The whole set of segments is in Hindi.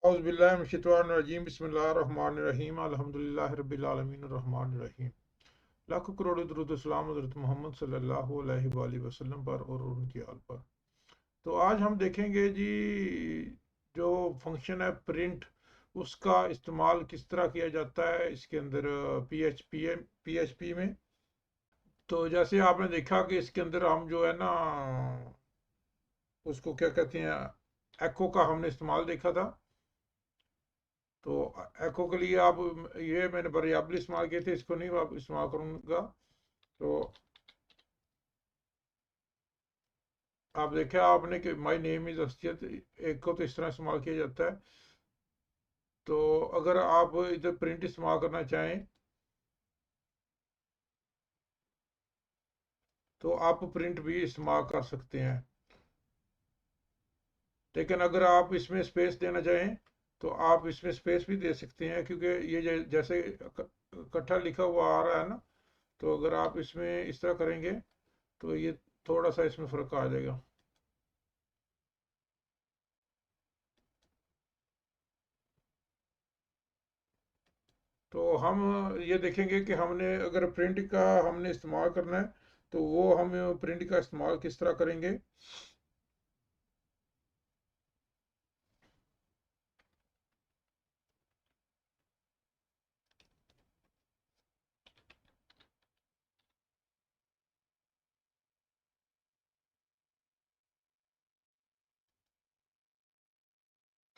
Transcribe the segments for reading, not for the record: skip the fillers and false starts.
औज़ुबिल्लाहिमिनश्शैतानिर्रजीम बिस्मिल्लाहिर्रहमानिर्रहीम अल्हम्दुलिल्लाहि रब्बिल आलमीन अर्रहमानिर्रहीम। लाखों करोड़ों दुरूद व सलाम हज़रत मोहम्मद सल्लल्लाहु अलैहि वसल्लम पर और उनकी आल पर। तो आज हम देखेंगे जी जो फंक्शन है प्रिंट, उसका इस्तेमाल किस तरह किया जाता है इसके अंदर पीएचपी में। तो जैसे आपने देखा कि इसके अंदर हम जो है ना उसको क्या कहते हैं, एको का हमने इस्तेमाल देखा था। तो एको के लिए आप ये मैंने वेरिएबल इस्तेमाल किए थे, इसको नहीं आप इस्तेमाल करूँगा। तो आप देखा आपने कि माई नेम इज़ असजद, एक को तो इस तरह इस्तेमाल किया जाता है। तो अगर आप इधर प्रिंट इस्तेमाल करना चाहें तो आप प्रिंट भी इस्तेमाल कर सकते हैं, लेकिन अगर आप इसमें स्पेस देना चाहें तो आप इसमें स्पेस भी दे सकते हैं, क्योंकि ये जैसे इकट्ठा लिखा हुआ आ रहा है ना, तो अगर आप इसमें इस तरह करेंगे तो ये थोड़ा सा इसमें फ़र्क आ जाएगा। तो हम ये देखेंगे कि हमने अगर प्रिंट का हमने इस्तेमाल करना है तो वो हम प्रिंट का इस्तेमाल किस तरह करेंगे।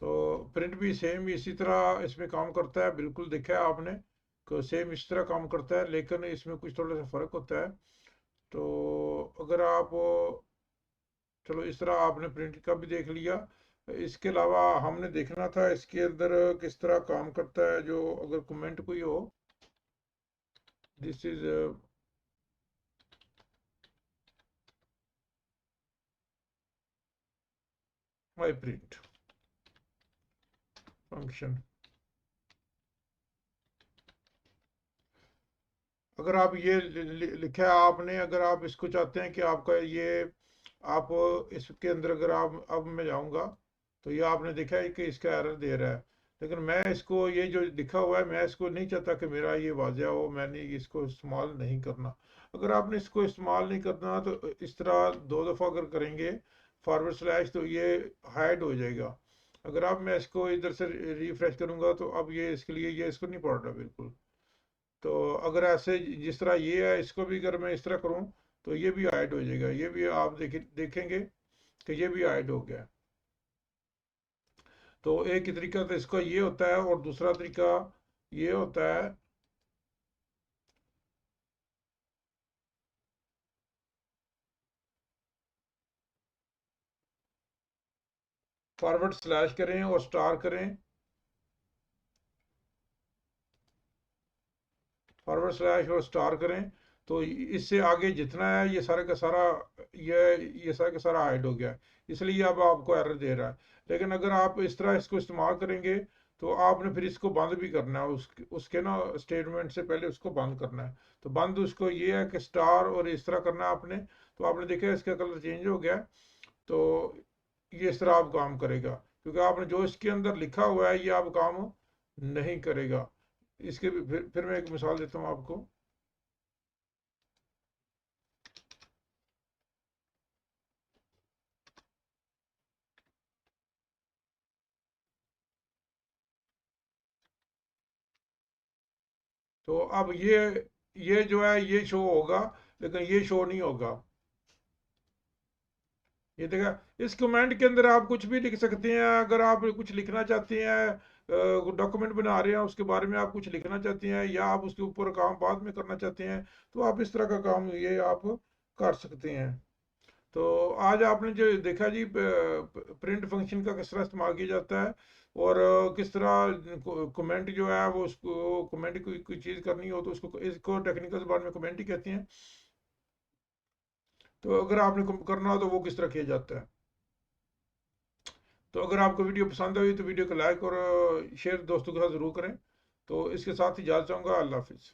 तो प्रिंट भी सेम इसी तरह इसमें काम करता है, बिल्कुल देखा है आपने कि सेम इस तरह काम करता है, लेकिन इसमें कुछ थोड़ा सा फ़र्क होता है। तो अगर आप चलो इस तरह आपने प्रिंट का भी देख लिया, इसके अलावा हमने देखना था इसके अंदर किस तरह काम करता है। जो अगर कमेंट कोई हो, this is my print function. अगर आप ये लिखा है आपने, अगर आप इसको चाहते हैं कि आपका ये आप इसके अंदर अगर आप अब मैं जाऊंगा तो ये आपने देखा है कि इसका एरर दे रहा है, लेकिन मैं इसको ये जो लिखा हुआ है मैं इसको नहीं चाहता कि मेरा ये वाजिया हो, मैंने इसको इस्तेमाल नहीं करना। अगर आपने इसको इस्तेमाल नहीं करना तो इस तरह दो दफ़ा अगर करेंगे फॉरवर्ड स्लैश तो ये हाइड हो जाएगा। अगर आप मैं इसको इधर से रिफ्रेश करूंगा तो अब ये इसके लिए ये इसको नहीं पढ़ रहा बिल्कुल। तो अगर ऐसे जिस तरह ये है इसको भी अगर मैं इस तरह करूं तो ये भी हाइड हो जाएगा, ये भी आप देखेंगे कि ये भी हाइड हो गया। तो एक ही तरीका तो इसका ये होता है, और दूसरा तरीका ये होता है फॉरवर्ड स्लैश करें और स्टार करें, फॉरवर्ड स्लैश और स्टार करें, तो इससे आगे जितना है ये सारा का सारा ये ये सारा का सारा हाइड हो गया है, इसलिए अब आपको एरर दे रहा है। लेकिन अगर आप इस तरह इसको इस्तेमाल करेंगे तो आपने फिर इसको बंद भी करना है, उसके ना स्टेटमेंट से पहले उसको बंद करना है। तो बंद उसको ये है कि स्टार और इस तरह करना है आपने। तो आपने देखा इसका कलर चेंज हो गया। तो ये इस तरह आप काम करेगा, क्योंकि आपने जो इसके अंदर लिखा हुआ है ये आप काम नहीं करेगा। इसके फिर मैं एक मिसाल देता हूँ आपको। तो अब ये जो है ये शो होगा, लेकिन ये शो नहीं होगा। ये देखा, इस कमेंट के अंदर आप कुछ भी लिख सकते हैं। अगर आप कुछ लिखना चाहते हैं, डॉक्यूमेंट बना रहे हैं उसके बारे में आप कुछ लिखना चाहते हैं, या आप उसके ऊपर काम बाद में करना चाहते हैं, तो आप इस तरह का काम ये आप कर सकते हैं। तो आज आपने जो देखा जी प्रिंट फंक्शन का किस तरह इस्तेमाल किया जाता है, और किस तरह कमेंट जो है वो उसको कमेंट कोई चीज़ करनी हो तो उसको इसको टेक्निकल ज़बान में कमेंट ही कहते हैं। तो अगर आपने करना हो तो वो किस तरह किया जाता है। तो अगर आपको वीडियो पसंद आई तो वीडियो को लाइक और शेयर दोस्तों के साथ ज़रूर करें। तो इसके साथ ही इजाज़त चाहूँगा। अल्लाह हाफिज़।